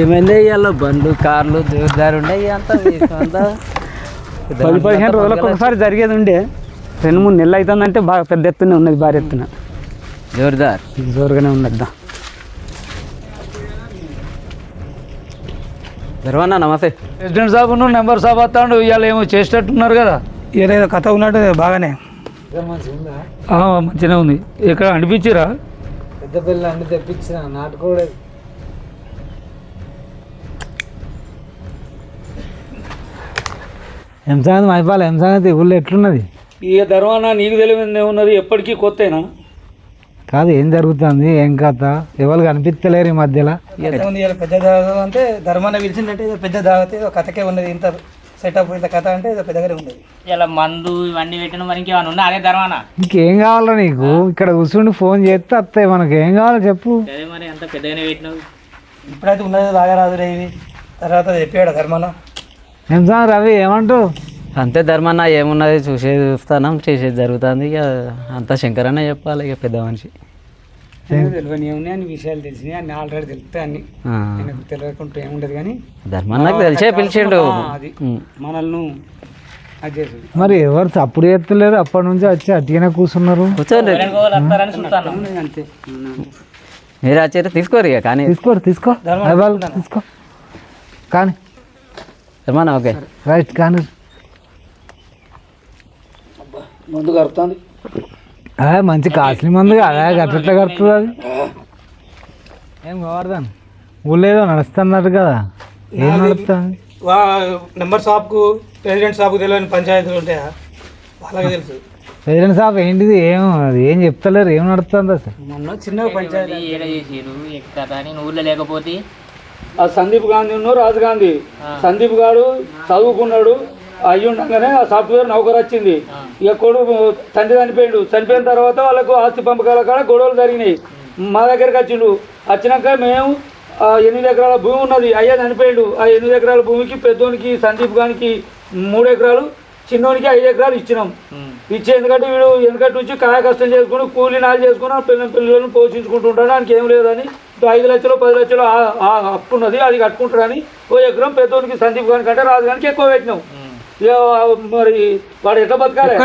ఏమైంది ఇవాళ బండ్లు కార్లు జోరుదారు ఉండే అంతా 10-15 రోజులకు ఒకసారి జరిగేది ఉండే 2-3 నెలలు అవుతుందంటే బాగా పెద్ద ఎత్తునే ఉన్నది, భారీ ఎత్తున జోరుగానే ఉన్నద్దా. ధర్మన్న నమస్తే. ప్రెసిడెంట్ సాబును నెంబర్ సాబ్ వస్తాడు, ఇవాళ ఏమో చేసేటట్టున్నారు కదా. ఏదో కథ ఉన్నట్టు బాగానే మంచిగా ఉంది. ఇక్కడ అనిపించిరా పెద్ద పిల్లలు అన్ని తెప్పించిన నాటుకోలేదు. ఏం సంగతి మైపాలి, ఏం సంగతి ఊళ్ళో ఎట్లున్నది? ఇక ధర్మాన నీకు తెలియదు ఏమున్నది, ఎప్పటికీ కొత్తేనా కాదు, ఏం జరుగుతుంది, ఏం కథ, ఎవరు కనిపించలేరు ఈ మధ్యలో. పెద్ద దావత అంటే ధర్మాన పిలిచిందంటే పెద్ద దావతే కథకే ఉన్నది. ఇంత సెటప్ ఇంత కథ అంటే పెద్దగానే ఉన్నది. ఇలా మందు ఇవన్నీ పెట్టిన మరి ఇంకేమైనా ఉన్నా అదే ధర్మాన. ఇంకేం కావాలా నీకు? ఇక్కడ కూర్చుండి ఫోన్ చేస్తే వస్తాయి, మనకి ఏం కావాలో చెప్పు. అదే మరి అంత పెద్దగానే పెట్టినావు. ఇప్పుడైతే ఉన్నది తాగరాదురే ఇవి, తర్వాత చెప్పాడు ధర్మాన. ఏం సంగతి రవి, ఏమంటావు? అంతే ధర్మన్న, ఏమున్నది చూస్తాను, చేసేది జరుగుతుంది. ఇక అంతా శంకరన్న చెప్పాలి, ఇక పెద్ద మనిషి. తెలియని ఏమున్నాయి, అన్ని విషయాలు తెలిసినాయి, అన్ని ఆల్రెడీ తెలుస్తాయి. అన్ని తెలియకుండా ఏముండదు కానీ ధర్మన్నకు తెలిసే పిలిచిండు. అది మనల్ని అది చేసింది. మరి ఎవరు అప్పుడు ఎత్తలేరు, అప్పటి నుంచి వచ్చి అట్టిగానే కూర్చున్నారు. కూర్చోండి, అంతే. మీరు వచ్చారు తీసుకోరు ఇక. కానీ తీసుకో తీసుకో కానీ ధర్మన్న ఓకే రైట్ కానీ ముందు కడుతుంది. మంచి కాస్ట్లీ మందు కదా, గట్ల కడుతుంది అది. ఏం గోవర్ధన్ ఊళ్ళో ఏదో నడుస్తున్నట్టు కదా, ఏం నడుస్తుంది? నెంబర్ షాప్కు ప్రెసిడెంట్ షాప్కు తెలియని పంచాయతీలు ఉంటాయా, వాళ్ళకి తెలుసు. ప్రెసిడెంట్ షాప్ ఏంటిది, ఏం చెప్తలేరు, ఏం నడుస్తుంది అసలు? మొన్న చిన్న పంచాయతీ ఏడ చేసారు ఎక్కడ అని ఊళ్ళో లేకపోతే ఆ సందీప్ గాంధీ ఉన్నాడు, రాజు గాంధీ. సందీప్ గారు చదువుకున్నాడు, అయ్యి ఉండగానే ఆ సాఫ్ట్వేర్ నౌకరు వచ్చింది. ఇక కొడుకు తండ్రి చనిపోయిన తర్వాత వాళ్ళకు ఆస్తి పంపకాల కాడ గొడవలు జరిగినాయి. మా దగ్గరికి వచ్చినాక మేము 8 ఎకరాల భూమి ఉన్నది, అయ్యా చనిపోయాడు. ఆ 8 ఎకరాల భూమికి పెద్దోనికి సందీప్ గారికి 3 ఎకరాలు, చిన్నోనికి 5 ఎకరాలు ఇచ్చినాం. ఇచ్చి ఎందుకంటే వీడు వెనకటి నుంచి కాయ కష్టం చేసుకుని కూలీ నాలు చేసుకుని పిల్లలను పోషించుకుంటుంటాడు, దానికి ఏం లేదని 5 లక్షలు 10 లక్షలు అప్పు ఉన్నది, అది కట్టుకుంటాడని 1 ఎకరం పెద్దోనికి సందీప్ గారికి అంటే రాజు గారికి ఎక్కువ పెట్టినాం. మరి వాడు ఎట్లా బతకాలి?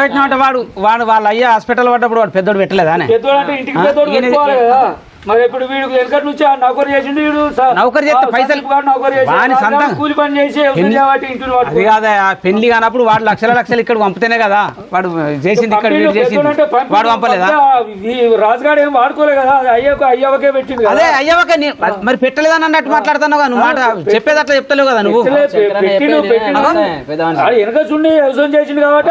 వాడు వాళ్ళ అయ్యా హాస్పిటల్ పడ్డప్పుడు వాడు పెద్దోడు పెట్టలేదా? పెద్దోడు అంటే ఇంటికి పెద్దోడు పెట్టుకోవాలి కదా. మరి ఇప్పుడు వీడు వెనకటి నుంచి నౌకరు చేసిండు, వీడు నౌకరు చేస్తే పైసలు కూలి పని చేసి అది కాదా, పెళ్లి కానప్పుడు వాడు లక్షలు ఇక్కడ పంపితేనే కదా వాడు చేసింది. ఇక్కడ వాడు పంపలేదా? రాజుగాడు ఏం వాడుకోలే కదా, అయ్యవకే పెట్టింది. అదే అయ్యవకే మరి పెట్టలేదని అన్నట్టు మాట్లాడుతున్నావు కదా, నువ్వు మాట చెప్పేది అట్లా చెప్తలేవు కదా నువ్వు. వెనక చూడండి వ్యవసాయం చేసిండు కాబట్టి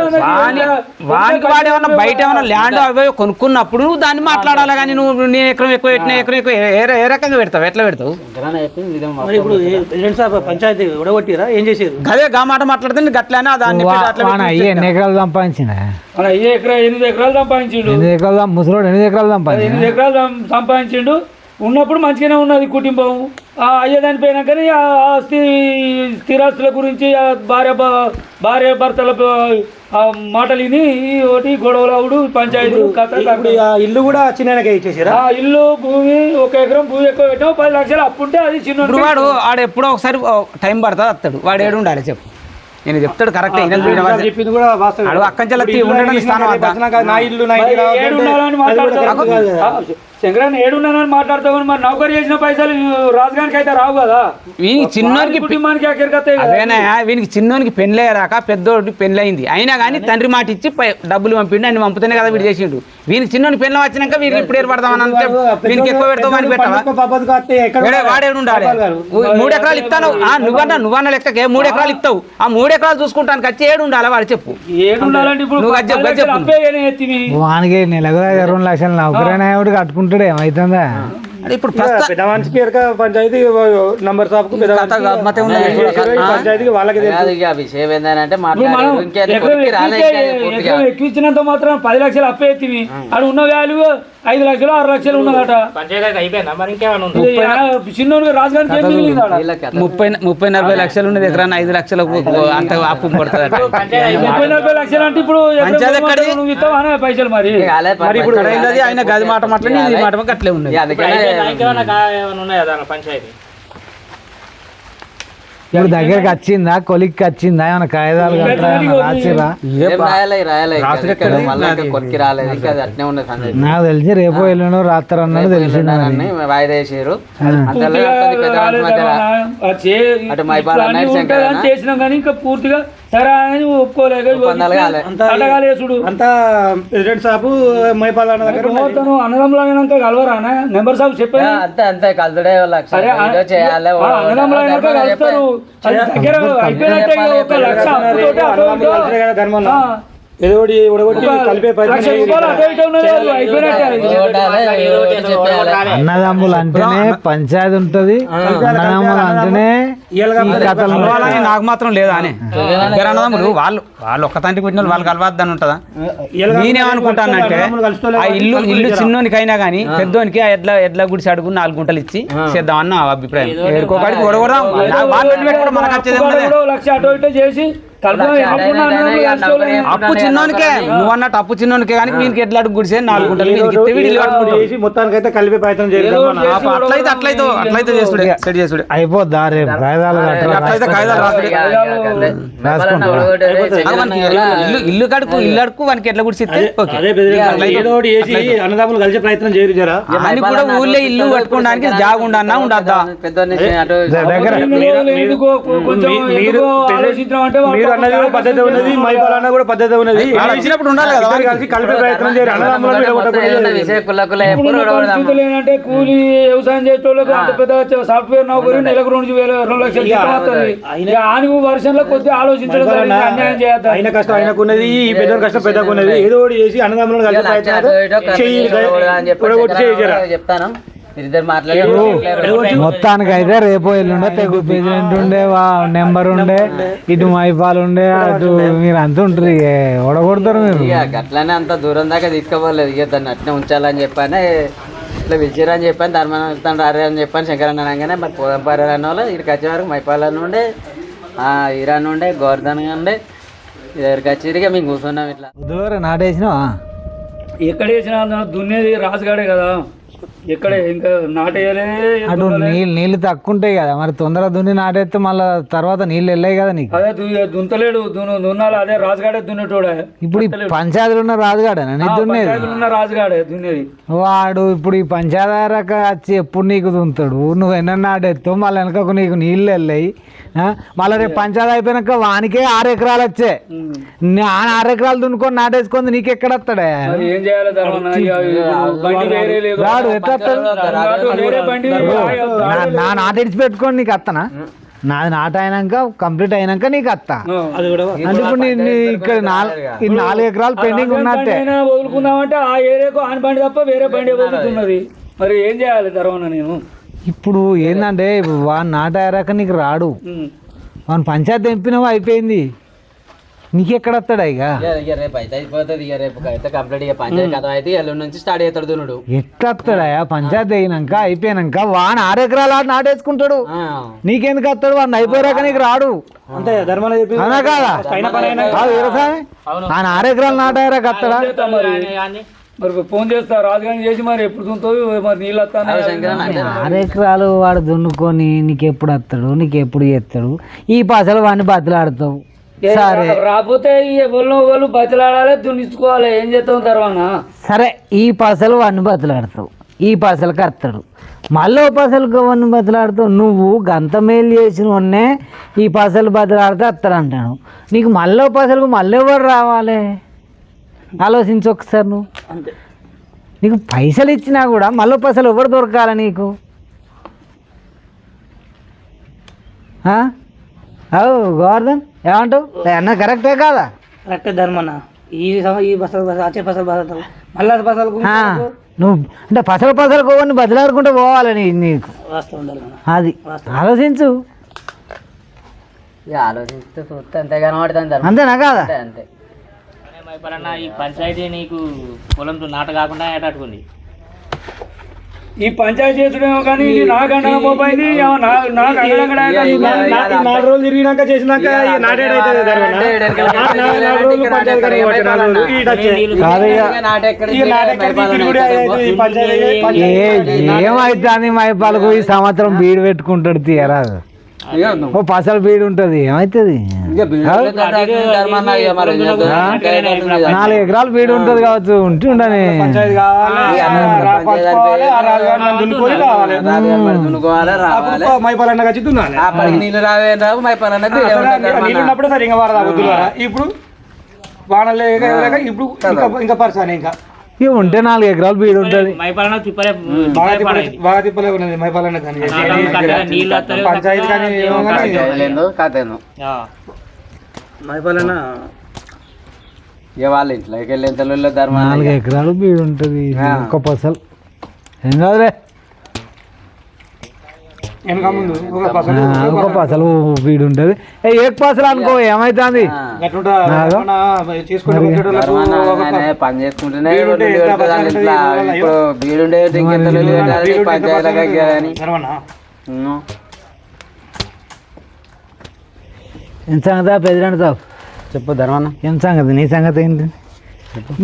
వానికి వాడు ఏమన్నా బయట ఏమన్నా ల్యాండ్ అవే కొనుక్కున్నప్పుడు నువ్వు దాన్ని మాట్లాడాలి. కానీ నువ్వు నీ ఎకరం ఎక్కువ ఎక్కువ ఏ రకంగా పెడతావు, ఎట్లా పెడతావు? ఇప్పుడు ప్రెసిడెంట్ సాబ్ పంచాయతీ ఉడగొట్టిరా, ఏం చేసారు? అదే గా మాట మాట్లాడితే గట్లనే దాన్ని ఎన్ని ఎకరాలు సంపాదించిన 8 ఎకరాలు సంపాదించిండు. 8 ఎకరాలు ముసలోడు 8 ఎకరాలు సంపాదించిండు. 8 ఎకరాలు సంపాదించిండు. ఉన్నప్పుడు మంచిగానే ఉన్నది కుటుంబం. అయ్యే చనిపోయినాకని ఆ స్థిరాస్తుల గురించి భార్య భర్తల మాటలు విని ఒకటి గొడవలు అవుడు పంచాయతీ ఇల్లు కూడా చిన్నగా ఇచ్చేసారు. ఆ ఇల్లు భూమి 1 ఎకరం భూమి ఎక్కువ పెట్టాం, 10 లక్షలు అప్పుంటే అది చిన్న. వాడు ఆడ ఎప్పుడో ఒకసారి టైం పడుతుంది వస్తాడు, వాడు ఏడు ఉండాలి చెప్పు. నేను చెప్తాడు కరెక్ట్ చెప్పింది కూడా అక్కంచెల్లి ఉండడానికి స్థానం నా ఇల్లు శంకరాన్ని 7 మాట్లాడతావు. మరి నౌకరీ చేసిన పైసలు రాజుగానికి అయితే రావు కదా, వీనికి చిన్నోనికి కుటుంబానికి అదేనా, వీనికి చిన్నోనికి పెళ్ళి అయ్యాక పెద్దోడికి పెళ్ళి అయింది. అయినా కానీ తండ్రి మాట ఇచ్చి డబ్బులు పంపిండు, అన్ని పంపుతేనే కదా వీడు చేసిండు. వీనికి చిన్నోని పెళ్ళి వచ్చినాక వీరికి ఇప్పుడు ఏర్పడతామని అంటే వీనికి ఎక్కువ పెడతామని పెట్టావా? వాడేడు ఉండాలి. 3 ఎకరాలు ఇస్తాను నువ్వన్న లెక్కకే 3 ఎకరాలు ఇస్తావు. ఆ 3 ఎకరాలు చూసుకుంటానికి వచ్చి 7 ఉండాలి. వాడు చెప్పు ఏడుండాలంటే వానికి నెలకు 2 లక్షలు నౌకరైనా కట్టుకుంటాడు, ఏమవుతుందా? అంటే ఇప్పుడు ప్రస్తుతం పెద్ద మనిషికి ఎరక పంచాయతీ నంబర్ షాప్ కు కథ గమ్మతే ఉన్నది. పంచాయతీకి వాళ్ళకి అది ఇక విషయం ఏంటంటే మాట్లాడారు ఎక్కించినంత మాత్రం 10 లక్షలు అప్పే ఎత్తివి అది ఉన్న వాల్యూ 5 లక్షలు 6 లక్షలు ఉన్నదట. పంచాయతీ అయిపోయిందా మరి ఇంకేమైనా ఉంది? చిన్నోడికి రాజధానికి ఏం మిగిలింది ఆడ? 30-40 లక్షలు ఉన్నది ఎకరాన్ని 5 లక్షలకు అంత అప్పు పడుతుంది. 30-40 లక్షలు అంటే ఇప్పుడు పంచాయతీ ఎక్కడిది? నువ్వు ఇస్తావా అనే పైసలు మరి మరి ఇప్పుడు అయింది ఆయన గది మాట మాట్లాడి ఇది మాట అట్లే ఉన్నది. ఇంకేమైనా ఉన్నాయా దాని పంచాయతీ? ఇప్పుడు దగ్గరికి వచ్చిందా కొలిక్కి వచ్చిందా ఏమైనా కాగితాలు రాసిరా? కొరికి రాలేదు ఇంకా అది అట్నే ఉన్నది సంగతి. నాకు తెలిసి రేపు ఎల్లుండో రాత్రి అన్నాడు తెలిసింది మరి. వాయిదా వేసారు చేసినాం కానీ ఇంకా పూర్తిగా సరే అని ఒప్పుకోలేక అంతా ప్రెసిడెంట్ సాబు మైపాల్ అన్న దగ్గర అన్నదమ్ములు అయినాక కలవరా నెంబర్ సాబు చెప్పాను. అంతే అంతే కలుతుడే చేయాలి. అన్నదమ్ములు అయినాక కలుస్తారు. దగ్గర అయిపోయినట్టే ఒక 1 లక్ష అప్పుతోటే అటు ఇటు. ఏదో కలిపే అన్నదమ్ములు అంటేనే పంచాయతీ ఉంటది, అన్నదమ్ములు అంటేనే కథలు. నాకు మాత్రం లేదా అని అన్నదమ్ములు వాళ్ళు ఒక్క తండ్రికి పుట్టిన వాళ్ళు కలవద్దని ఉంటుందా? నేనేమనుకుంటానంటే ఆ ఇల్లు చిన్నోనికి అయినా కానీ పెద్దోనికి ఎడ్ల గుడిసి అడుగు 4 గుంటలు ఇచ్చి చేద్దామన్న అభిప్రాయం. ఏడుకోకాడికి ఒడగొడదాం మనకు వచ్చేది లక్ష అటు ఇటు చేసి అప్పు చిన్నోనికే నువ్వు అన్నట్టు అప్పు చిన్నోనికే కానీ వీనికి ఎట్లా అడుగు గుడిసే 4 గుంటలు మొత్తానికైతే కలిపే ప్రయత్నం అట్లయితే చేసుడే అయిపోద్దా రేపు కాగితాలు అట్లయితే కాగితాలు ఇల్లు అడుకు వానికి ఎట్లా గుడిసిస్తే అన్నదమ్ములు కలిసే ప్రయత్నం చేయరు జరా అని కూడా ఊళ్ళో ఇల్లు కట్టుకోవడానికి జాగుండా ఉండద్దా? మీరు అన్నది కూడా పద్ధతి ఉన్నది, మైపాల్ అన్న కూడా పద్ధతి ఉన్నది. ఇచ్చినప్పుడు ఉండాలి కదా కలిసి కలిపే ప్రయత్నం చేయరు. ఏంటంటే కూలీ వ్యవసాయం చేసేటోళ్ళకి అంత పెద్ద సాఫ్ట్వేర్ నౌకరీ నెలకు 2 లక్షలు ఆని వర్షంలో కొద్దిగా ఆలోచించడం అన్యాయం చేయాలి. ఆయన కష్టం ఆయనకున్నది, ఈ పెద్ద కష్టం పెద్దకున్నది. ఏదో ఒకటి చేసి అన్నదమ్ములను కలిపే ప్రయత్నం చెప్తాను. మొత్తానికి అయితే రేపు ఎల్లుండే తెగు ప్రెసిడెంట్ ఉండే నెంబర్ ఉండే ఇటు మైపాల్ ఉండే అటు మీరు అంత ఉంటారు ఓడగొడతారు మీరు. అట్లనే అంత దూరం దాకా తీసుకోపోలేదు. ఇక దాన్ని అట్నే ఉంచాలని చెప్పాను, ఇట్లా పిలిచిరని చెప్పాను, ధర్మస్థానం రారే అని చెప్పాను. శంకరన్న అనగానే మరి పోదంపారు అన్న వాళ్ళు ఇక్కడికి వచ్చే వరకు మైపాల్ ఉండే, ఇరాన్ ఉండే, గోవర్ధన్ ఉండే, ఇక్కడికి వచ్చి మేము కూర్చున్నాం. ఇట్లా బుధవారం నాటేసినావా? ఎక్కడ వేసినా దున్నేది రాజుగాడే కదా, ఎక్కడ ఇంకా నాటేయలే. అటు నీళ్ళు తక్కువ ఉంటాయి కదా, మరి తొందరగా దున్ని నాటేస్తే మళ్ళీ తర్వాత నీళ్ళు వెళ్ళాయి కదా నీకు. అదే దుంతలేడు దున్నాలి, అదే రాజుగాడే దున్నేటోడే. ఇప్పుడు ఈ పంచాయతీలు ఉన్న రాజుగాడేనా నీ దున్నేది? రాజుగాడే దున్నేది. వాడు ఇప్పుడు ఈ పంచాయతీరక వచ్చి ఎప్పుడు నీకు దున్తాడు? నువ్వు ఎన్న నాటేస్తావు, మళ్ళీ వెనకకు నీకు నీళ్ళు వెళ్ళాయి. మళ్ళీ రేపు పంచాయతీ అయిపోయినాక వానికే 6 ఎకరాలు వచ్చే, 6 ఎకరాలు దున్నుకొని నాటేసుకొని నీకు ఎక్కడ వస్తాడే? ఏం చేయాలి? వాడు ఎట్లా నా నాటిడిచి పెట్టుకొని నీకు అత్తనా? నాది నాట అయినాక కంప్లీట్ అయినాక నీకు అత్తా. అంటే ఇప్పుడు ఇక్కడ 4 ఎకరాలు పెండింగ్ ఉన్నట్టే. వదులుకుందామంటే ఆ ఏరియాకు ఆన్ బండి తప్ప వేరే బండి వదులుతున్నది. మరి ఏం చేయాలి తర్వాత నేను? ఇప్పుడు ఏంటంటే వాడు నాట అయ్యాక నీకు రాడు, వాని పంచాయతీ తెంపినావు అయిపోయింది, నీకెక్కడ వస్తాడా? ఇక రేపు అయితే అయిపోతుంది. ఇక రేపు అయితే కంప్లీట్ ఇక పంచాయతీ కథ అయితే ఎల్లుండి నుంచి స్టార్ట్ అవుతాడు దున్నుడు. ఎట్లా వస్తాడా? పంచాయతీ అయినాక అయిపోయినాక వాడు 6 ఎకరాలు ఆడు నాటేసుకుంటాడు, నీకెందుకు వస్తాడు? వాడిని అయిపోయాక నీకు రాడు. అంతే ధర్మాలు చెప్పి అవునా కాదా? వ్యవసాయం ఆయన 6 ఎకరాలు నాటాయాక వస్తాడా? మరి ఫోన్ చేస్తా రాజుగాని చేసి మరి ఎప్పుడు దున్నుతావు, మరి నీళ్ళు వస్తాను. 6 ఎకరాలు వాడు దున్నుకొని నీకు ఎప్పుడు వస్తాడు, నీకు ఎప్పుడు చేస్తాడు? ఈ పసలు వాడిని బతిలాడతావు. సరే రాకపోతే ఎవరు బతిలాడాలి, దున్నించుకోవాలి, ఏం చేస్తాం తర్వాత? సరే ఈ పసలు వాడిని బతిలాడతావు, ఈ పసలకు వస్తాడు, మళ్ళీ పసలకు వాడిని బతిలాడతావు. నువ్వు గంత మేలు చేసిన వాడినే ఈ పసలు బతిలాడితే వస్తాడు అంటాను. నీకు మళ్ళీ పసలకు మళ్ళీ ఎవరు రావాలి? ఆలోచించు ఒకసారి. నువ్వు నీకు పైసలు ఇచ్చినా కూడా మళ్ళీ పైసలు ఎవరు దొరకాలి నీకు? గోవర్ధన్ ఏమంటావు? అన్న కరెక్టే కాదా? కరెక్టే ధర్మన్న. ఈ బస్సులు వచ్చే బస్సులు మళ్ళీ బస్సులు నువ్వు అంటే పసలు పోవని బదిలాడుకుంటూ పోవాలి నీకు వాస్తవం ఉండాలి కదా. అది ఆలోచించు ఇక ఆలోచిస్తే చూస్తే అంతే కనబడుతుంది ధర్మం. అంతేనా కాదా అంతే అంతే. మైపాలన్న ఈ పంచాయతీ నీకు పొలంతో నాట కాకుండా ఏటాడుకుంది. ఈ పంచాయతీ చేసుడేమో కానీ ఇది నాకు అండగా పోయింది నాకు అండగా 4 రోజులు తిరిగినాక చేసినాక నాటేడైతుంది కాదు ఏమైతుంది మైపాలకు ఈ సంవత్సరం బీడు పెట్టుకుంటాడు తీయరాదు ఓ పసలు బీడు ఉంటుంది ఏమవుతుంది 4 ఎకరాలు బీడు ఉంటుంది కావచ్చు ఉంటే ఉండని దున్నుకోవాలి రావాలి మైపాలన్న వచ్చి దున్నాలి అప్పటికి నీళ్ళు రావే రావు మైపాలన్న నీళ్ళు ఉన్నప్పుడు సరే ఇంకా వారదా ఇప్పుడు వానలు లేక ఇప్పుడు ఇంకా పరిశానే ఇంకా ఇక ఉంటే 4 ఎకరాలు బీడు ఉంటుంది మైపాలన్న తిప్పలే బాగా తిప్పలే ఉన్నది మైపాలన్న కానీ పంచాయతీ కానీ ఏమో కానీ కాతేను మైపాలన్న ఇక వాళ్ళ ఇంట్లోకి వెళ్ళి ఎంత ధర్మం 4 ఎకరాలు బీడు ఉంటుంది ఒక్క పసలు ఏం కాదులే వెనక ముందు ఒక పసలు బీడు ఉంటుంది ఏ పసలు అనుకో ఏమైతుంది పని చేసుకుంటేనే ఇప్పుడు బీడుండే పంచాయతీ కానీ ఏం సంగతి ప్రెసిడెంట్ సాబ్ చెప్పు ధర్మన్న. ఏం సంగతి నీ సంగతి ఏంటి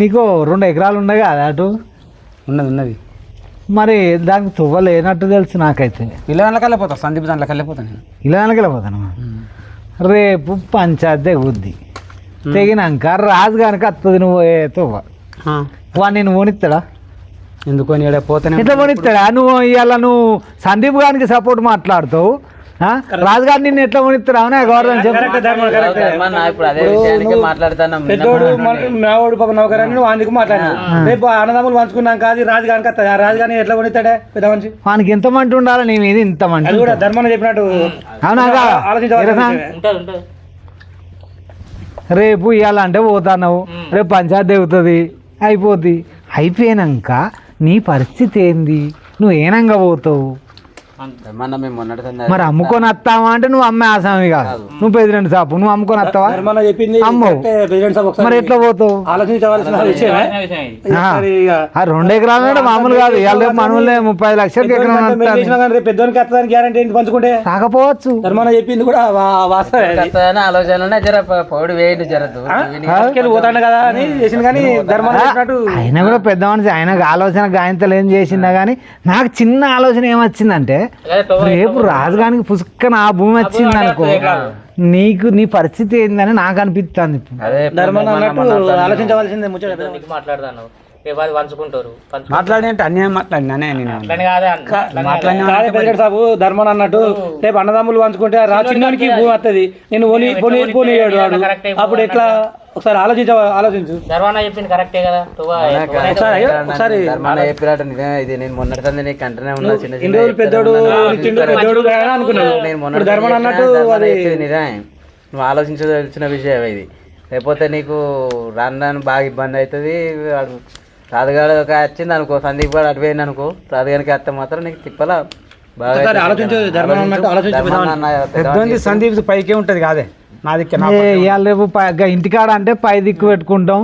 నీకు 2 ఎకరాలు ఉన్నాయి కదా అటు ఉన్నది మరి దానికి తువ్వ లేనట్టు తెలుసు నాకైతే ఇలా వెళ్ళిపోతా సందీప్ దాంట్లోకి వెళ్ళిపోతాను నేను. ఇలా వెళ్ళిపోతాను రేపు పంచాయతీ తెగుద్ది తెగినాక రాజు కనుక వస్తుంది నువ్వు తువ్వ వాడిని నేను ఓనిస్తాడా ఎందుకు అని పోతానే ఎట్లా ఓనిస్తాడా నువ్వు ఇవాళ నువ్వు సందీప్ గారికి సపోర్ట్ మాట్లాడుతావు రాజుగారు నిన్ను ఎట్లా ఓనిస్తాడు అవునా గవర్నమెంట్ ఇప్పుడు అదే విషయానికి మాట్లాడుతున్నాం. పెద్దోడు మావాడు పాప నౌకరాన్ని నువ్వు అందుకు మాట్లాడినావు రేపు అన్నదమ్ములు పంచుకున్నాం కాదు రాజుగానికి వస్తుంది ఆ రాజుగాని ఎట్లా కొనిస్తాడే పెద్ద మనిషి వానికి ఎంత మంట ఉండాలి నీ మీద ఇంత మంట అది కూడా ధర్మన్న చెప్పినట్టు అవునా ఉంటుంది. రేపు ఇవ్వాలంటే పోతావు రేపు పంచాయతీ దిగుతుంది అయిపోద్ది అయిపోయినాక నీ పరిస్థితి ఏంది నువ్వు ఏనంగా పోతావు ధర్మన్న మేము మొన్నటి మరి అమ్ముకొని వస్తావా అంటే నువ్వు అమ్మే ఆసామి కాదు నువ్వు ప్రెసిడెంట్ సాపు నువ్వు అమ్ముకొని వస్తావా ధర్మన్న చెప్పింది అమ్మవు ప్రెసిడెంట్ సాబ్ మరి ఎట్లా పోతావు ఆలోచించవలసిన విషయమే ఆ 2 ఎకరాలు అంటే మామూలు కాదు ఇవాళ రేపు మనవులే 30 లక్షలకి ఎకరం పెద్దోనికి వస్తుందని గ్యారంటీ ఏంటి పంచుకుంటే రాకపోవచ్చు ధర్మన్న చెప్పింది కూడా వాస్తవం ఆలోచన జర పౌడి వేయండి జరదు పోతాడు కదా అని చేసింది కానీ ధర్మన్న చెప్పినట్టు ఆయన కూడా పెద్ద మనిషి ఆయనకు ఆలోచన గాయంతలు ఏం చేసిందా కానీ నాకు చిన్న ఆలోచన ఏమొచ్చిందంటే రేపు రాజుగానికి పుష్కన ఆ భూమి వచ్చింది అనుకో నీకు నీ పరిస్థితి ఏందని నాకు అనిపిస్తుంది ధర్మన్న అన్నట్టు ఆలోచించవలసిందే ముచ్చట మాట్లాడతాను రేపు అది పంచుకుంటారు మాట్లాడి అంటే అన్యాయం మాట్లాడినానే నేను ప్రెసిడెంట్ సాబు ధర్మన్న అన్నట్టు రేపు అన్నదమ్ములు పంచుకుంటే చిన్నానికి భూమి వస్తుంది నేను పోనీయాడు వాడు అప్పుడు ఎట్లా ఒకసారి ఆలోచించు ధర్మన్న చెప్పింది కరెక్టే కదా ఒకసారి చెప్పినట్టు నిజమే ఇది నేను మొన్నటి నీకు కంటనే ఉన్నా చిన్న ఇన్ని రోజులు పెద్దోడు అనుకున్నాడు నేను మొన్న ధర్మన్న అన్నట్టు అది నిజమే నువ్వు ఆలోచించదలిచిన విషయం ఇది లేకపోతే నీకు రాను బాగా ఇబ్బంది అవుతుంది రాజుగాడు ఒక వచ్చింది అనుకో సందీప్ గారు అటు పోయింది అనుకో రాజుగారికి వస్తే మాత్రం నీకు తిప్పలా బాగా పెద్ద సందీప్ పైకే ఉంటది కాదే నా దిక్కు ఇవాళ రేపు ఇంటికాడ అంటే పై దిక్కు పెట్టుకుంటాం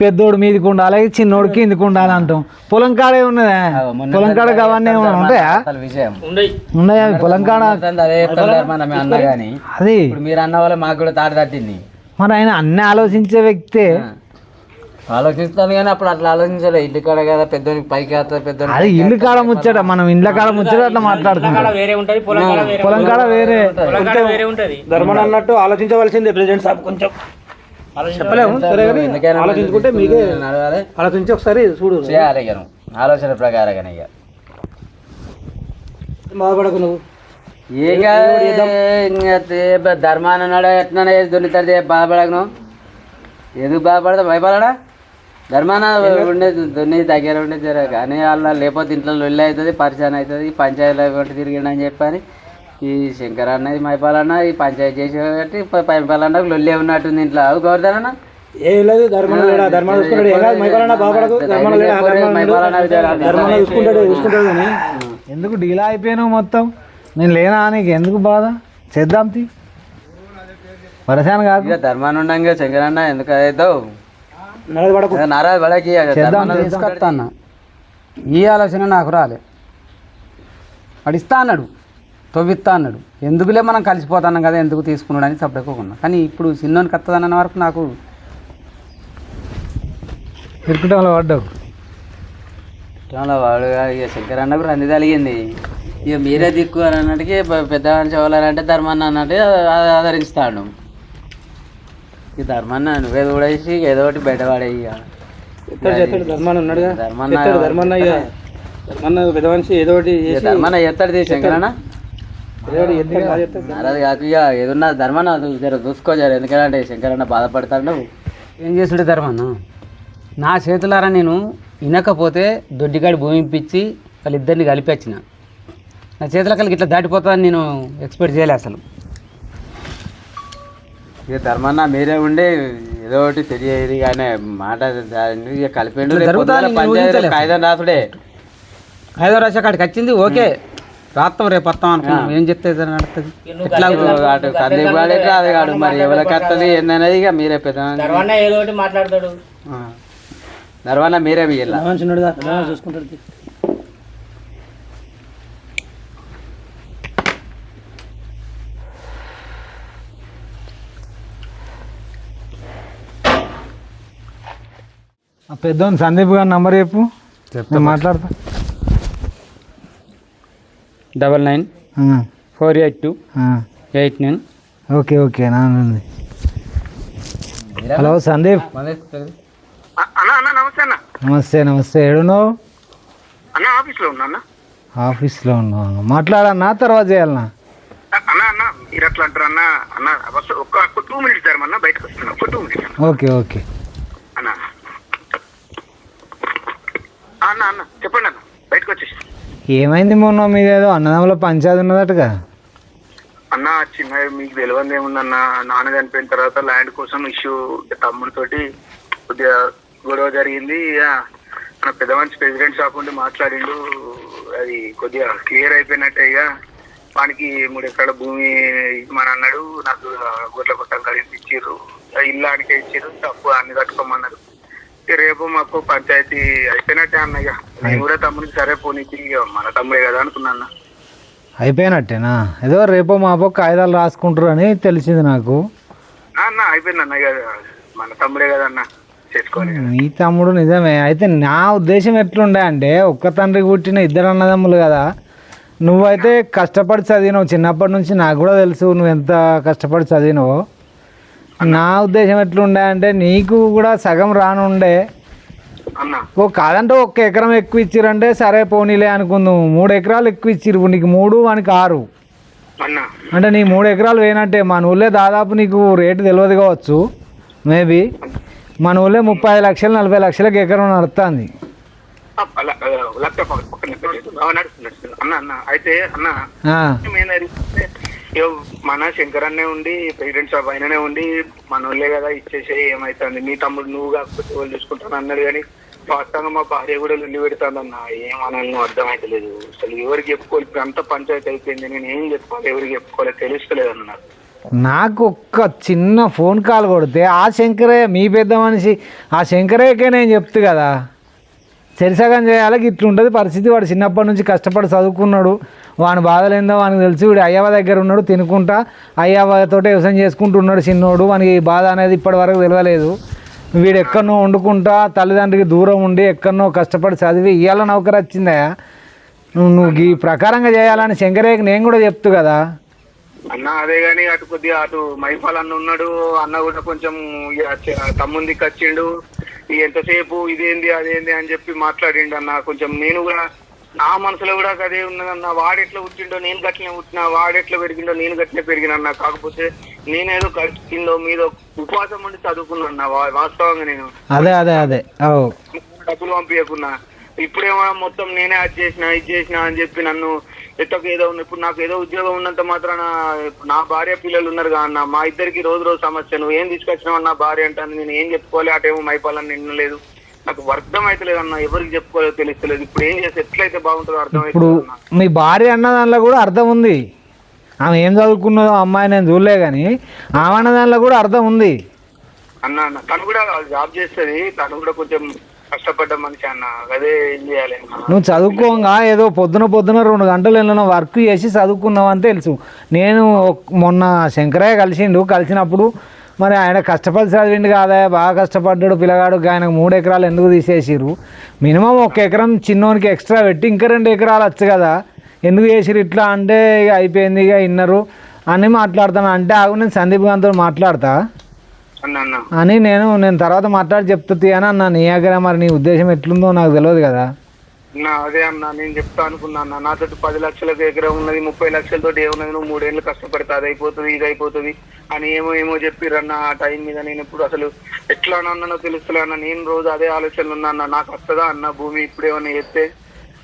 పెద్దోడు మీదకి ఉండాలి చిన్నోడికి కిందికి ఉండాలి అంటాం పొలం కాడే ఉన్నదా పొలం కాడ అవన్నీ ఉంటాయా విషయం ఉన్నాయా పొలం కాడ అదే మనం అన్నా కానీ అది ఇప్పుడు మీరు అన్న వాళ్ళ మాకు కూడా తాడు తట్టింది మరి ఆయన అన్ని ఆలోచించే వ్యక్తే ఆలోచిస్తాను కానీ అప్పుడు అట్లా ఆలోచించాలి ఇల్లు కాడ కదా పెద్దోనికి పైకి వస్తుంది పెద్ద అది ఇల్లు కాడ ముచ్చట మనం ఇండ్ల కాడ ముచ్చట అట్లా మాట్లాడుతున్నాం వేరే ఉంటది పొలం కాడ వేరే వేరే ఉంటది ధర్మన్న అన్నట్టు ఆలోచించవలసిందే ప్రెసిడెంట్ సాబ్ కొంచెం చెప్పలేము సరే కానీ ఆలోచించుకుంటే మీకే ఆలోచించి ఒకసారి చూడు చేయాలి ఇక ఆలోచన ప్రకారంగానే ఇక బాధపడకు నువ్వు ధర్మాన్ని అన్నాడు ఎట్లా దొన్నితాడు బాధపడకను ఎందుకు బాధపడతా భయపడడా ధర్మాన ఉండే దొన్ని దగ్గర ఉండే జర కానీ వాళ్ళ లేకపోతే ఇంట్లో లొల్లి అవుతుంది పరిచయం అవుతుంది పంచాయతీలో కొట్టి తిరిగిండని చెప్పని ఈ శంకర్ అన్నది మైపాలన్న ఈ పంచాయతీ చేసి కాబట్టి మైపాలన్న లొల్లి ఉన్నట్టుంది ఇంట్లో అవు గౌరదన్న ఏం లేదు ధర్మన్న లేడా ధర్మన్న చూసుకుంటాడు ఏం కాదు మైపాలన్న బాపడకు ధర్మన్న లేడా ధర్మన్న చూసుకుంటాడు కానీ ఎందుకు డీలా అయిపోయాను మొత్తం నేను లేనా నీకు ఎందుకు బాధ చేద్దాం తీ పరేషాన్ కాదు ఇక ధర్మాన్ని ఉండంగా శంకరన్న ఎందుకు అవుతావు నారాజు పడకి తీసుకొస్తా అన్న ఈ ఆలోచన నాకు రాలే వాడు ఇస్తా అన్నాడు తవ్విస్తా అన్నాడు ఎందుకులే మనం కలిసిపోతున్నాం కదా ఎందుకు తీసుకున్నాడు అని సపరేట్గా కానీ ఇప్పుడు చిన్నోనికి వస్తుందన్న వరకు నాకు ఇరుకుటంలో పడ్డావు వాడు ఇక శంకరన్నకు రంది తలిగింది ఇక మీరే దిక్కు అని అన్నట్టుకి పెద్ద మనిషి అవ్వాలంటే ధర్మాన్ని అన్నట్టు ఆదరిస్తాడు ఈ ధర్మాన్ని నువ్వే చూడేసి ఏదో ఒకటి బయటపడేయి ధర్మన్న ఉన్నాడుగా ధర్మన్న ధర్మన్న ఇక ధర్మన్న పెద్ద మనిషి ఏదో ఒకటి ధర్మన్న ఎత్తాడు శంకరన్న నారాజు కాక ఇక ఏదన్నా ధర్మన్న జర చూసుకోజారు ఎందుకంటే శంకరన్న బాధపడతాడు ఏం చేసుంటే ధర్మన్న నా చేతులారా నేను వినకపోతే దొడ్డిగాడి భూమి ఇప్పించి వాళ్ళిద్దరిని కలిపి వచ్చిన నా చేతుల కలిగి ఇట్లా దాటిపోతుందని నేను ఎక్స్పెక్ట్ చేయలే అసలు ఇక ధర్మన్న మీరే ఉండి ఏదో ఒకటి తెలియదు కానీ మాట ఇక కలిపిండు పంచాయతీ కాగితం రాసుడే 5వ రాశి కాడికి వచ్చింది ఓకే రాత్తం రేపు వస్తాం అనుకున్నాం ఏం చెప్తే నడుస్తుంది ఎట్లా అటు కందికి వాడే రాదు కాడు మరి ఎవరికి వస్తుంది ఏందనేది ఇక మీరే పెద్ద ధర్మన్న ఏదో ఒకటి మాట్లాడతాడు ధర్మన్న మీరే బియ్యాల మనిషి ఉన్నాడుగా చూసుకుంటాడు పెద్దోని సందీప్ గారి నంబర్ చెప్పు మాట్లాడతా 99482898 ఓకే ఓకే నాది హలో సందీప్ నమస్తే నమస్తే ఏడున్నావు ఆఫీస్లో ఉన్నావు మాట్లాడన్నా తర్వాత చేయాలన్నా మీరు అట్లా అంటారు అన్న ఒక 2 minutes ధర్మన్న బయటకు వస్తున్నా ఒక 2 minutes ఓకే ఓకే అన్న అన్న చెప్పండి అన్న బయటకు వచ్చేసి ఏమైంది మొన్న మీద ఏదో అన్నదమ్ముల పంచాయతీ ఉన్నదటగా అన్న చిన్న మీకు తెలియదు ఏముందన్న నాన్న చనిపోయిన తర్వాత ల్యాండ్ కోసం ఇష్యూ తమ్ముడితోటి కొద్దిగా గొడవ జరిగింది మన పెద్ద మనిషి ప్రెసిడెంట్ షాప్ ఉండి మాట్లాడిండు అది కొద్దిగా క్లియర్ అయిపోయినట్టే ఇక వానికి 3 ఎకరాల భూమి ఇవ్వమని అన్నాడు నాకు గొడ్ల కొట్టం కలిపి ఇచ్చిర్రు ఇల్లానికే ఇచ్చిర్రు తప్పు అన్ని కట్టుకోమన్నారు రేపు మాకు పంచాయతీ అయిపోయినట్టే అన్నయ్య నేను కూడా తమ్ముడికి సరే పోనీకి మన తమ్ముడే కదా అనుకున్నా అయిపోయినట్టేనా ఏదో రేపో మాపో కాగితాలు రాసుకుంటారు అని తెలిసింది నాకు అన్న అయిపోయింది అన్నయ్య మన తమ్ముడే కదా అన్న చేసుకోవాలి నీ తమ్ముడు నిజమే అయితే నా ఉద్దేశం ఎట్లుండే అంటే ఒక్క తండ్రి పుట్టిన 2 అన్నదమ్ములు కదా నువ్వైతే కష్టపడి చదివినావు చిన్నప్పటి నుంచి నాకు కూడా తెలుసు నువ్వు ఎంత కష్టపడి చదివినావో నా ఉద్దేశం ఎట్లుండే అంటే నీకు కూడా సగం రానుండే ఓ కాదంటే 1 ఎకరం ఎక్కువ ఇచ్చిరంటే సరే పోనీలే అనుకుందాం 3 ఎకరాలు ఎక్కువ ఇచ్చిరు నీకు 3 వానికి 6 అంటే నీ 3 ఎకరాలు పోయినట్టే మన ఊళ్ళో దాదాపు నీకు రేటు తెలియదు కావచ్చు మేబీ మన ఊళ్ళో 35 లక్షలు 40 లక్షలకు ఎకరం నడుస్తుంది అయితే అన్న మన శంకర్ అన్నే ఉండి ప్రెసిడెంట్ షాప్ అయిననే ఉండి మన వాళ్ళే కదా ఇచ్చేసే ఏమైతుంది మీ తమ్ముడు నువ్వు కాకపోతే వాళ్ళు చూసుకుంటాను అన్నాడు కానీ వాస్తవంగా మా భార్య కూడా లొల్లి పెడతానన్న ఏమన్నా అర్థమైతలేదు అసలు ఎవరికి చెప్పుకోవాలి ఇప్పుడు అంత పంచాయతీ అయిపోయింది నేను ఏం చెప్పుకోవాలి ఎవరికి చెప్పుకోవాలి తెలుస్తలేదు అన్నారు నాకు ఒక్క చిన్న ఫోన్ కాల్ కొడితే ఆ శంకరే మీ పెద్ద మనిషి ఆ శంకరేకే నేను చెప్తూ కదా సరిసగం చేయాలి ఇట్లుంటుంది పరిస్థితి వాడు చిన్నప్పటి నుంచి కష్టపడి చదువుకున్నాడు వాని బాధలు ఏందో వానికి తెలిసి వీడు అయ్యవ దగ్గర ఉన్నాడు తినుకుంటా అయ్యవతో వ్యవసాయం చేసుకుంటున్నాడు చిన్నోడు వానికి బాధ అనేది ఇప్పటి వరకు తెలియలేదు వీడు ఎక్కడనో వండుకుంటా తల్లిదండ్రికి దూరం ఉండి ఎక్కడనో కష్టపడి చదివి ఇవాళ నౌకరు వచ్చిందా నువ్వు ఈ ప్రకారంగా చేయాలని శంకరేకి నేను కూడా చెప్తూ కదా అన్న అదే గాని అటు కొద్దిగా అటు మైపాల్ అన్న ఉన్నాడు అన్న కూడా కొంచెం తమ్ముందికి వచ్చిండు ఎంతసేపు ఇదేంది అదేంది అని చెప్పి మాట్లాడిండు అన్న కొంచెం నేను కూడా నా మనసులో కూడా అదే ఉన్నదన్న వాడెట్లా పుట్టిండో నేను గట్లనే పుట్టినా వాడెట్లా పెరిగిండో నేను గట్లనే పెరిగినన్నా కాకపోతే నేనేదో కిందో మీద ఉపవాసం ఉండి చదువుకున్నా వాస్తవంగా నేను అదే అదే అదే డబ్బులు పంపించకున్నా ఇప్పుడేమో మొత్తం నేనే అది చేసిన ఇది చేసిన అని చెప్పి నన్ను ఎట్టకు ఏదో ఉన్న ఇప్పుడు నాకు ఏదో ఉద్యోగం ఉన్నంత మాత్రాన నా భార్య పిల్లలు ఉన్నారు కదా అన్న, మా ఇద్దరికి రోజు రోజు సమస్య. నువ్వు ఏం తీసుకొచ్చినావు నా భార్య అంటే నేను ఏం చెప్పుకోవాలి, అటేమో మైపాలని నిన్నలేదు. నాకు అర్థం అయితే లేదన్న, ఎవరికి చెప్పుకోలేదో తెలుస్తలేదు. ఇప్పుడు ఏం చేస్తే ఎట్లయితే బాగుంటుందో అర్థం ఇప్పుడు అయితే. మీ భార్య అన్న దానిలో కూడా అర్థం ఉంది. ఆమె ఏం చదువుకున్నదో అమ్మాయి నేను చూడలే కానీ ఆమె అన్న దానిలో కూడా అర్థం ఉంది అన్న. తను కూడా జాబ్ చేస్తుంది, తను కూడా కొంచెం కష్టపడ్డ మనిషి అన్న. అదే ఏం చేయాలి అన్న. నువ్వు చదువుకోగా ఏదో పొద్దున 2 గంటలు వెళ్ళిన వర్క్ చేసి చదువుకున్నావు అని తెలుసు. నేను మొన్న శంకరయ్య కలిసినప్పుడు మరి ఆయన కష్టపడి చదివిండు కాదా, బాగా కష్టపడ్డాడు పిల్లగాడు, ఆయనకు 3 ఎకరాలు ఎందుకు తీసేసిరు, మినిమం 1 ఎకరం చిన్నోనికి ఎక్స్ట్రా పెట్టి ఇంకా 2 ఎకరాలు వచ్చు కదా, ఎందుకు చేసిరు ఇట్లా అంటే ఇక అయిపోయింది ఇక ఇన్నరు అని మాట్లాడతాను. అంటే ఆగు నేను సందీప్ గారితో మాట్లాడతా అని నేను తర్వాత మాట్లాడి చెప్తుంది అని అన్నా. నీ దగ్గర మరి నీ ఉద్దేశం ఎట్లుందో నాకు తెలియదు కదా. అదే అన్న నేను చెప్తా అనుకున్నా అన్న. నాతో 10 లక్షల ఎకరం ఉన్నది, 30 లక్షలతో ఏమున్నది, నువ్వు 3 ఏళ్ళు కష్టపడితే అది అయిపోతుంది ఇది అయిపోతుంది అని ఏమో చెప్పిరన్న. ఆ టైం మీద నేను ఇప్పుడు అసలు ఎట్లా అన్నానో తెలుస్తలే అన్న. నేను రోజు అదే ఆలోచనలు ఉన్నా అన్న. నాకు వస్తుందా అన్న భూమి ఇప్పుడు ఏమన్నా చేస్తే?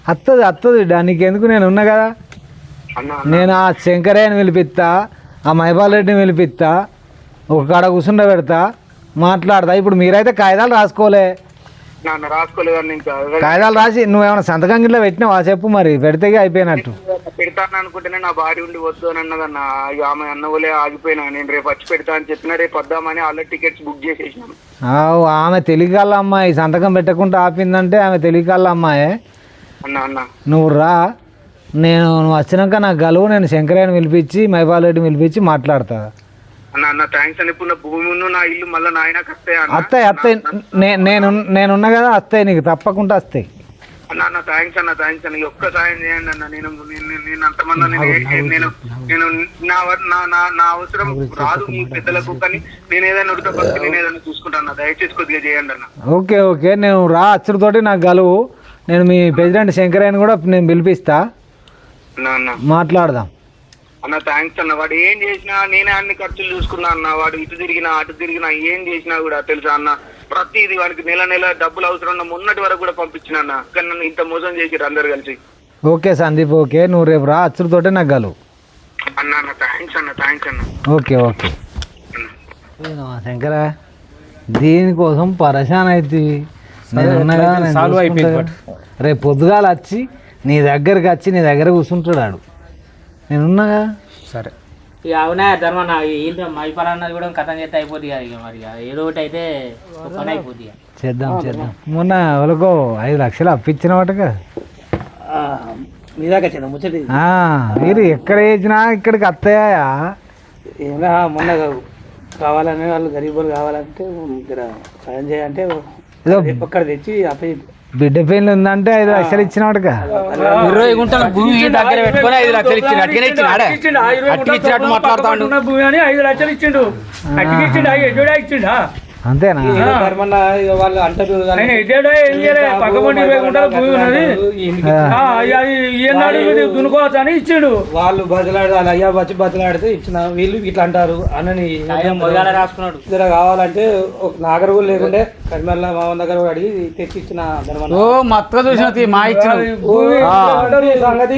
వస్తుంది నీకు ఎందుకు, నేను ఉన్నా కదా. నేను ఆ శంకరయ్యని పిలిపిస్తా, ఆ మైపాల్ రెడ్డిని పిలిపిస్తా, ఒక కాడ కూర్చుండ పెడతా, మాట్లాడతా. ఇప్పుడు మీరైతే కాగితాలు రాసుకోలే, రాసుకోలేదన్న. ఇంకా కాగితాలు రాసి నువ్వేమైనా సంతకం గిట్లా పెట్టినావా చెప్పు, మరి పెడితే అయిపోయినట్టు. పెడతాను అనుకుంటేనే నా భార్య ఉండి వద్దు అని అన్నదన్న. ఆమె అన్నవలే ఆగిపోయినా. నేను రేపు వచ్చి పెడతా అని చెప్పిన, రేపు వద్దామని ఆల్రెడీ టికెట్స్ బుక్ చేసేసినాను. ఆమె తెలియకల్ల అమ్మాయి, సంతకం పెట్టకుండా ఆపిందంటే ఆమె తెలియకల్ల అమ్మాయే. అన్న నువ్వు రా, నువ్వు వచ్చినాక నాకు గలువు, నేను శంకరయ్యని పిలిపించి మైపాల్ రెడ్డిని పిలిపించి మాట్లాడతా. అన్న థ్యాంక్స్ అని. ఇప్పుడు నా భూమి నా ఇల్లు మళ్ళీ నాయనకు వస్తాయి. నేనున్నా కదా, వస్తాయి నీకు తప్పకుండా వస్తాయి. అన్న థ్యాంక్స్ అన్న. ఒక్క సాయం చేయండి అన్న. నేను అంతమంది నేను నా అవసరం రాదు మీ పెద్దలకు, కానీ నేను ఏదైనా ఉడతపడితే నేను ఏదైనా చూసుకుంటాను. దయచేసి కొద్దిగా చేయండి అన్న. ఓకే నేను రా అచ్చుతోటి నాకు గలువు. నేను మీ ప్రెసిడెంట్ శంకరయ్యని కూడా నేను పిలిపిస్తా, మాట్లాడదాం అన్న. థ్యాంక్స్ అన్న. వాడు ఏం చేసినా నేనే అన్ని ఖర్చులు చూసుకున్నా అన్న. వాడు ఇటు తిరిగినా అటు తిరిగినా ఏం చేసినా కూడా తెలుసా అన్న, ప్రతిది వాడికి నెల డబ్బులు అవసరం ఉన్న మొన్నటి వరకు కూడా పంపించిన అన్న. కానీ నన్ను ఇంత మోసం చేసిరు అందరు కలిసి. ఓకే సందీప్, ఓకే నువ్వు రేపు రా అచ్చుతోటే నాకు గలువు అన్న. థ్యాంక్స్ అన్న. ఓకే శంకర, దీనికోసం పరేషాన్ అయితే రేపు పొద్దుగాల వచ్చి నీ దగ్గర కూర్చుంటాడు. నేనున్నాగా. సరే ఇక అవునా ధర్మన్న, వీళ్ళు మైపాలన్నది కూడా కథం చేస్తే అయిపోద్ది కదా. ఇక మరి ఏదో ఒకటి అయితే పని అయిపోద్ది. చేద్దాం. మొన్న ఎవరికో 5 లక్షలు అప్పించినవాటగా మీ దాకా వచ్చిందా ముచ్చటి? మీరు ఎక్కడ వేసినా ఇక్కడికి వస్తాయా? ఏమైనా మొన్న కావాలని వాళ్ళు గరీబులు కావాలంటే సాయం చేయాలంటే ఒక్కడ తెచ్చి అప్పి బిడ్డ పెయిన్ ఉందంటే 5 లక్షలు ఇచ్చినవాడుగా. 20 గుంటల భూమి దగ్గర పెట్టుకొని 5 లక్షలు ఇచ్చిండు. అట్టిగా ఇచ్చినట్టు మాట్లాడుతాడు. భూమి అని 5 లక్షలు ఇచ్చిండు. అట్టిగా ఇచ్చిండు. అంతేనా? వాళ్ళు అంటారు పక్కపండి 20 గుంటల భూమి ఉన్నది, దున్నుకోవచ్చు అని ఇచ్చిండు. వాళ్ళు బతిలాడాలి, అయ్యా వచ్చి బతిలాడితే ఇచ్చిన. వీళ్ళు ఇట్లా అంటారు అన్నని రాసుకున్నాడు. ఇద్దరు కావాలంటే నాగర్ కూడా లేకుంటే కరిమల్ల మామ దగ్గర అడిగి తెచ్చి ఇచ్చిన ధర్మన్న. ఓ మత్తగా చూసిన మా ఇచ్చిన సంగతి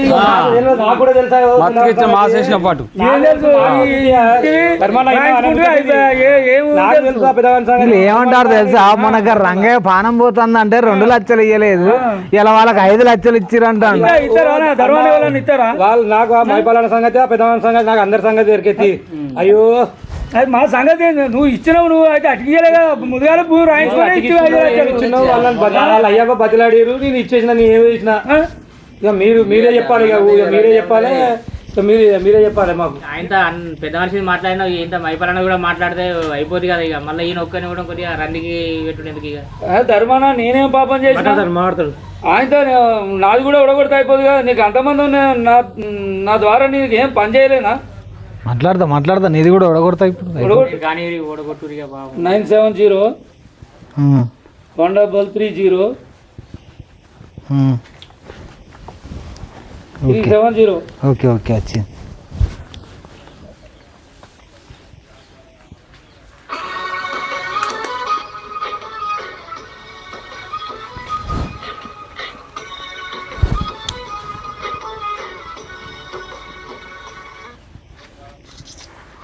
నాకు కూడా తెలుసా, మాసేసిన పాటు ఏమంటారు తెలుసా, మనకు రంగయ్య పానం పోతుందంటే 2 లక్షలు ఇవ్వలేదు, ఇలా వాళ్ళకి 5 లక్షలు ఇచ్చిరంటాడు. వాళ్ళు నాకు మైపాలన్న సంగతి పెద్దవాళ్ళ సంగతి నాకు అందరి సంగతి దొరికేది. అయ్యో అది మా సంగతి. నువ్వు ఇచ్చినావు, నువ్వు అయితే అటుకేలేగా ముందుగా భూమి రాయించుకుని వాళ్ళు అయ్యాక బతిలాడారు, నేను ఇచ్చేసిన, నేను ఏమి ఇచ్చిన. ఇక మీరే చెప్పాలి, మీరే చెప్పాలి మాకు. ఆయన పెద్ద మనిషి మాట్లాడినా ఇంత మైపాలన్న కూడా మాట్లాడితే అయిపోద్ది కదా. ఇక మళ్ళీ ఈయన ఒక్కరిని కూడా కొద్దిగా రందికి పెట్టుడు ఇక ధర్మాన నేనేం పాపం చేసిన మాట్లాడతాడు ఆయనతో. నాది కూడా ఉడగొడితే అయిపోదు కదా. నీకు అంతమంది నా ద్వారా నీకు ఏం పని చేయలేనా? మాట్లాడతా నీది కూడా ఉడగొడతా ఇప్పుడు. కానీ ఓడగొట్టుగా బాబు. 970 130 370. ఓకే వచ్చింది.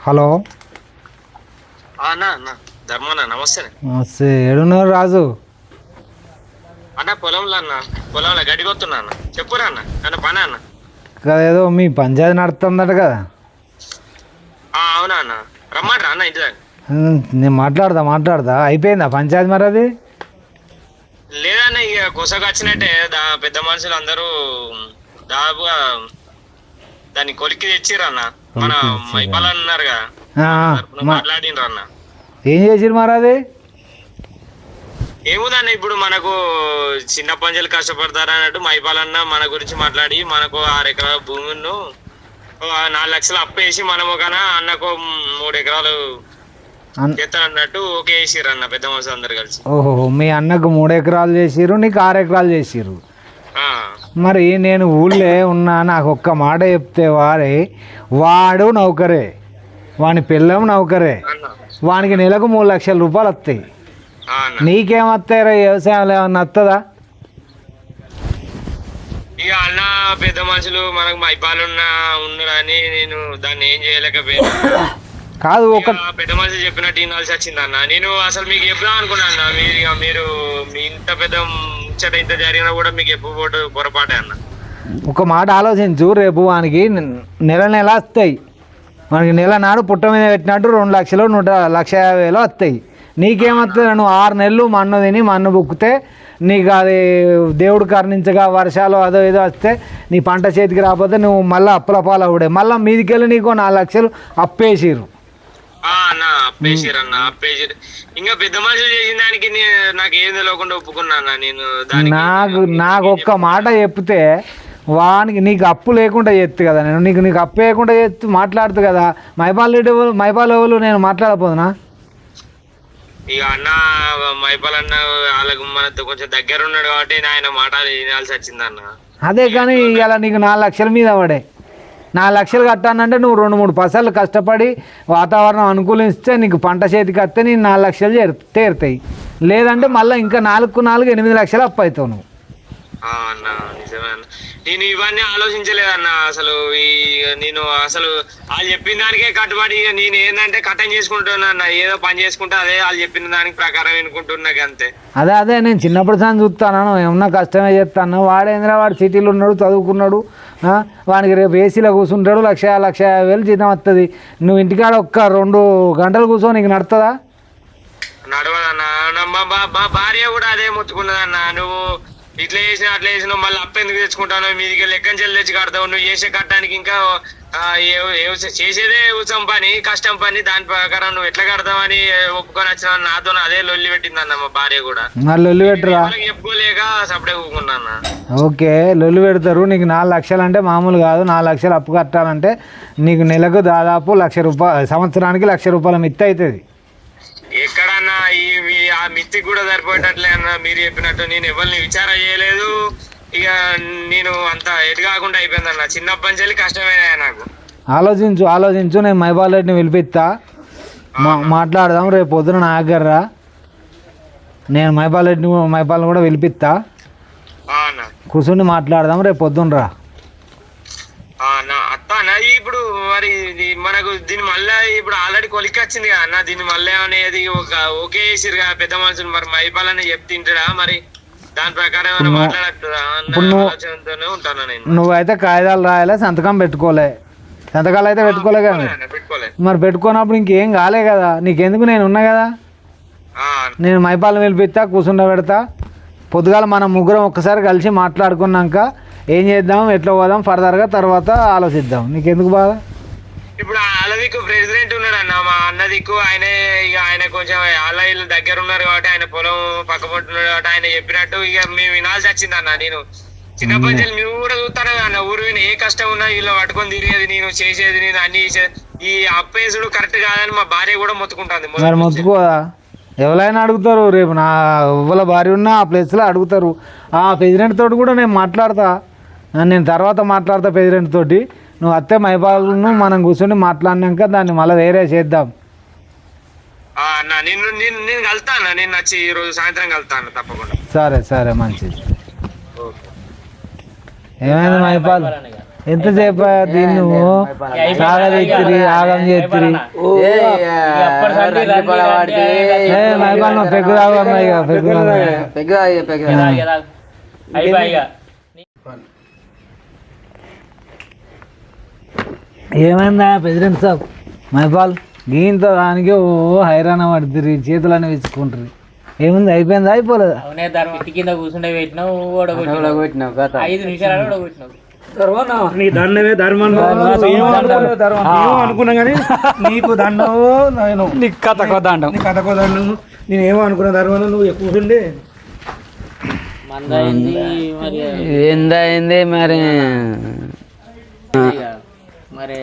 హలో అన్న అన్న ధర్మన్న నమస్తే ఏడున్నారు రాజు? అన్న పొలంలో గడ్డి కొత్తున్నా అన్న. చెప్పురా అన్న అన్న పని అన్న. ఏదో మీ పంచాయతీ నడుతుందట కదా? అవునా అన్న, రమ్మంటారా అన్న ఇంటి దాకా? నేను మాట్లాడదా అయిపోయిందా పంచాయతీ మరి? అది లేదన్న, ఇక కొసకు వచ్చినట్టే పెద్ద మనుషులు అందరూ దాదాపుగా దాన్ని కొలిక్కి తెచ్చిర్రు అన్న. మన మైపాలని ఉన్నారు కదా, మాట్లాడినరు అన్న. ఏం చేసిరు మరి? అది ఏముందన్న, ఇప్పుడు మనకు చిన్న పంజలు కష్టపడతారు అన్నట్టు మైపాలన్న మన గురించి మాట్లాడి మనకు 6 ఎకరాల భూమిను 4 లక్షలు అప్పేసి మనము కన్నా అన్నకు 3 ఎకరాలు చేస్తానన్నట్టు ఓకే చేసిర్రు అన్న పెద్ద మనుషులు అందరు కలిసి. ఓహో, మీ అన్నకు 3 ఎకరాలు చేసిర్రు, నీకు 6 ఎకరాలు చేసిర్రు. మరి నేను ఊళ్ళో ఉన్నా, నాకు ఒక్క మాట చెప్తే వాడు నౌకరే, వాని పిల్లం నౌకరే, వానికి నెలకు 3 లక్షల రూపాయలు వస్తాయి. నీకేమొస్తాయిరా? వ్యవసాయంలో ఏమన్నా వస్తుందా? ఇక అన్న పెద్ద మనుషులు మనకు ఉన్నారని నేను దాన్ని ఏం చేయలేకపోయాను. కాదు, ఒక పెద్ద మనుషులు చెప్పినట్టు వినాల్సి వచ్చింది అన్న. నేను అసలు మీకు చెప్దాం అనుకున్నా అన్న, మీరు మీ ఇంత పెద్ద ముచ్చట ఇంత జరిగినా కూడా మీకు ఎప్పుడు పొరపాటే అన్న. ఒక మాట ఆలోచించు, రేపు వానికి నెల వస్తాయి. మనకి నెల నాడు పుట్ట మీద పెట్టినట్టు 2 లక్షలు 1,50,000 వస్తాయి. నీకేమవుతుంది? నువ్వు 6 నెలలు మన్ను తిని మన్ను బుక్కితే నీకు అది దేవుడు కరుణించగా వర్షాలు అదో ఏదో వస్తే నీ పంట చేతికి రాకపోతే నువ్వు మళ్ళీ అప్పుల పాలవుడే. మళ్ళీ మీదికి వెళ్ళి నీకు 4 లక్షలు అప్పేసిరు. ఇంకా పెద్ద మనుషులు చేసిన దానికి నాకు ఏం తెలియకుండా ఒప్పుకున్నా నేను. నాకు ఒక్క మాట చెప్తే వానికి నీకు అప్పు లేకుండా చేస్తు కదా, నేను నీకు అప్పు లేకుండా చేస్తూ మాట్లాడుతూ కదా. మైపాల్ ఎవరు నేను మాట్లాడపోదునా? ఇక అన్న మైపాల్ అన్న వాళ్ళకు మనతో కొంచెం దగ్గర ఉన్నాడు కాబట్టి ఆయన మాట వినాల్సి వచ్చింది అన్న. అదే కానీ ఇలా నీకు 4 లక్షల మీద పడే 4 లక్షలు కట్టానంటే నువ్వు 2-3 పైసలు కష్టపడి వాతావరణం అనుకూలిస్తే నీకు పంట చేతికి వస్తే నేను 4 లక్షలు తీరుతాయి. లేదంటే మళ్ళీ ఇంకా 4 8 లక్షలు అప్పు అవుతావు నువ్వు. అన్న నిజమే అన్న, నేను ఇవన్నీ ఆలోచించలేదన్న. నేను అసలు వాళ్ళు చెప్పిన దానికే కట్టుబడి నేను ఏంటంటే కట్టం చేసుకుంటున్నా అన్న. ఏదో పని చేసుకుంటే అదే వాళ్ళు చెప్పిన దానికి ప్రకారం వినుకుంటున్నా అంతే. అదే నేను చిన్నప్పుడు సార్ చూస్తాను, ఏమన్నా కష్టమే చెప్తాను. వాడేంద్రా, వాడు సిటీలో ఉన్నాడు, చదువుకున్నాడు, వానికి రేపు ఏసీలో కూర్చుంటాడు, 1,50,000 జీతం వస్తుంది. నువ్వు ఇంటికాడ ఒక్క 2 గంటలు కూర్చో, నీకు నడుతుందా? నడవదన్న. మా భార్య కూడా అదే మొత్తుకున్నదన్న, నువ్వు ఇట్లా చేసినా అట్లా చేసినావు మళ్ళీ అప్పు ఎందుకు తెచ్చుకుంటాను, మీదికి లెక్కని చెల్లి తెచ్చి కడతావు, నువ్వు చేసే కట్టడానికి ఇంకా చేసేదే ఉత్సవం పని, కష్టం పని, దాని ప్రకారం నువ్వు ఎట్లా కడతావని ఒప్పుకొని వచ్చిన నాతో అదే లొల్లి పెట్టిందన్న మా భార్య కూడా. లొల్లి పెట్టరా? చెప్పుకోలేక సపడే ఊకున్నా. ఓకే, లొల్లి పెడతారు. నీకు 4 లక్షలు అంటే మామూలు కాదు. 4 లక్షలు అప్పు కట్టాలంటే నీకు నెలకు దాదాపు 1,00,000 రూపాయలు, సంవత్సరానికి 1,00,000 రూపాయల మిత్తి అవుతుంది. ఎక్కడన్నా ఆ మిత్తికి కూడా సరిపోయేటట్లే అన్న. మీరు చెప్పినట్టు నేను ఎవరిని విచారం చేయలేదు. ఇక నేను అంత ఎటు కాకుండా అయిపోయిందన్న. చిన్నప్పటి నుంచి కష్టమైనా నాకు. ఆలోచించు. నేను మైపాల్ రెడ్డిని పిలిపిస్తా, మాట్లాడదాం. రేపు పొద్దున నా దగ్గర నేను మైపాల్ని కూడా పిలిపిస్తా, కూర్చుని మాట్లాడదాం. రేపు పొద్దున రా. ఇప్పుడు మరి మనకు దీని మళ్ళీ ఇప్పుడు ఆల్రెడీ కొలిక్కి వచ్చింది కదా అన్న. దీన్ని మళ్ళీ అనేది ఓకే చేసిరు కదా పెద్ద మనుషులు. మరి మైపాలని చెప్తింటాడా మరి? దాని ప్రకారం ఏమైనా మాట్లాడట్టురా ఆలోచనతోనే ఉంటాను నేను. నువ్వైతే కాగితాలు రాయాలి, సంతకం పెట్టుకోలే. సంతకాలు అయితే పెట్టుకోలే కదా. మరి పెట్టుకున్నప్పుడు ఇంకేం కాలే కదా. నీకెందుకు, నేను ఉన్నా కదా. నేను మైపాలను పిలిపిస్తా, కూర్చుండ పెడతా. పొద్దుగాల మనం ముగ్గురం ఒక్కసారి కలిసి మాట్లాడుకున్నాక ఏం చేద్దాం, ఎట్లా పోదాం ఫర్దర్గా తర్వాత ఆలోచిద్దాం. నీకెందుకు బాధ? ఇప్పుడు వాళ్ళ దిక్కు ప్రెసిడెంట్ ఉన్నాడు అన్న, మా అన్న దిక్కు. ఆయన కొంచెం వాళ్ళ ఇల్లు దగ్గర ఉన్నారు కాబట్టి, ఆయన పొలం పక్క పట్టున్నాడు కాబట్టి ఆయన చెప్పినట్టు ఇక మేము వినాల్సి వచ్చింది అన్న. నేను చిన్నప్పటి నుంచి మేము కూడా చూస్తాను అన్న, ఊరు ఏ కష్టం ఉన్నా వీళ్ళు పట్టుకొని తిరిగేది, నేను చేసేది, నేను అన్ని చేసేది. ఈ అప్పేసుడు కరెక్ట్ కాదని మా భార్య కూడా మొత్తుకుంటుంది. మరి మొత్తుకోదా? ఎవరైనా అడుగుతారు. రేపు నా ఎవ్వల భార్య ఉన్నా ఆ ప్లేస్లో అడుగుతారు. ఆ ప్రెసిడెంట్ తోటి కూడా నేను మాట్లాడతా. నేను తర్వాత మాట్లాడతా ప్రెసిడెంట్ తోటి. నువ్వు అత్తే మైపాలను మనం కూర్చొని మాట్లాడినాక దాన్ని మళ్ళీ వేరే చేద్దాం. నేను కలుతాను, నేను వచ్చి ఈరోజు సాయంత్రం కలుతాను తప్పకుండా. సరే మంచిది. ఏమైంది మైపాల్? ఎంతసేపు దీన్ని నువ్వు సాగదెత్తిరి ఆగం చేతిరి మైపాల్ పెగ్గు తాగన్నా ఇక పెగ్గు ఏమైందా ప్రెసిడెంట్ సాబ్ మైపాల్ గీంతో దానికి ఓ హైరాణ పడుతుంది చేతులన్నీ విచ్చుకుంటుంది ఏముంది అయిపోయిందా అయిపోలేదా అవునే ఇంటి కింద కూర్చుండే పెట్టినావు ఓడగొట్టినావు 5 నిమిషాలు ఓడగొట్టినావు నీ దండమే ధర్మం అనుకున్నా కానీ నీకు దండం నేను నీకు కథకో దండం నీ కథకో దండం నేనేమో అనుకున్న ధర్మం నువ్వు కూర్చుండే మందైంది మరి ఏందైంది మరి మరి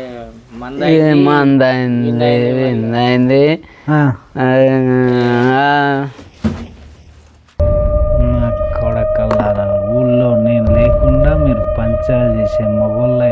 మందైంది ఏందైంది కొడకల్లారా ఊళ్ళో నేను లేకుండా మీరు పంచాయతీ చేసే మొగోళ్ళు